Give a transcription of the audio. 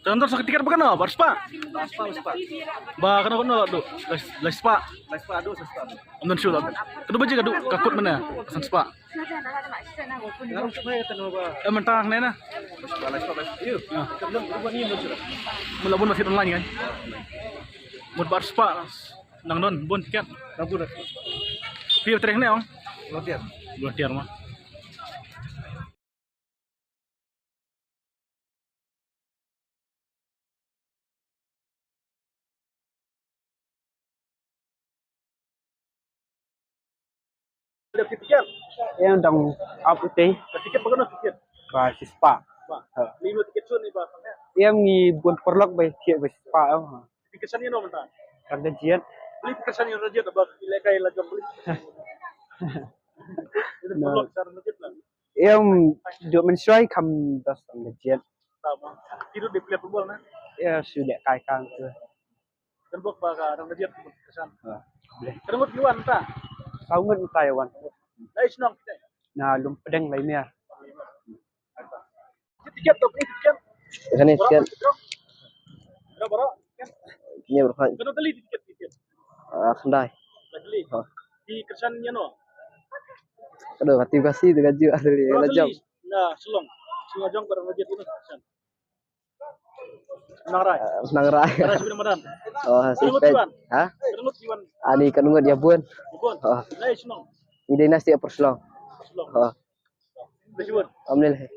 Contoh sakit tiket apa baru spa? Ba kana kono do. Les spa. Amnon shoot. Kudu baje kadu kakut mana? Pesan spa. Mentang nena. Mulabun masih online kan? Mud bar spa nang non bon tiket. Piye trek ne ong? Volunteer mah. Tiket. Yang dong apa teh? Tiket pagano tiket. Ba spa. Lima tiket sun ni ba? Yang ni buat perlok ba tiap ba spa oh. Tiketan ni no mentang. Kada jiat. Beli tiketan yang rajin ba ilegal lagi beli. Itu perlu cara rajin lah. Yang duk mensuai kam das kada jiat. Sama. Tidur di pilihan football na. Ya sudah kai kang tu. Kan bok ba ka nang rajin tiketan. Boleh. Kan bok yuan ta. Tahu ngan Taiwan. Dai senang kita. Nah, lum pedeng lainnya. Tiket tu beli tiket. Kan tiket Berapa? ini berapa? Kan beli tiket. Kendai. Beli. Di kesan nya no. Aduh, hati kasih dengan juga asli lajam. Nah, selong. Sungai jong barang rajin itu kesan. Nangrai. Nangrai. Nangrai sebelum Ramadan. Oh, Kenut yuan. Hah? Kenut yuan. Ani kan ngut ya bun. Ibon. Oh. Dai senang. Ini nasi apa selong? Selong. Oh. Besiwan. Alhamdulillah.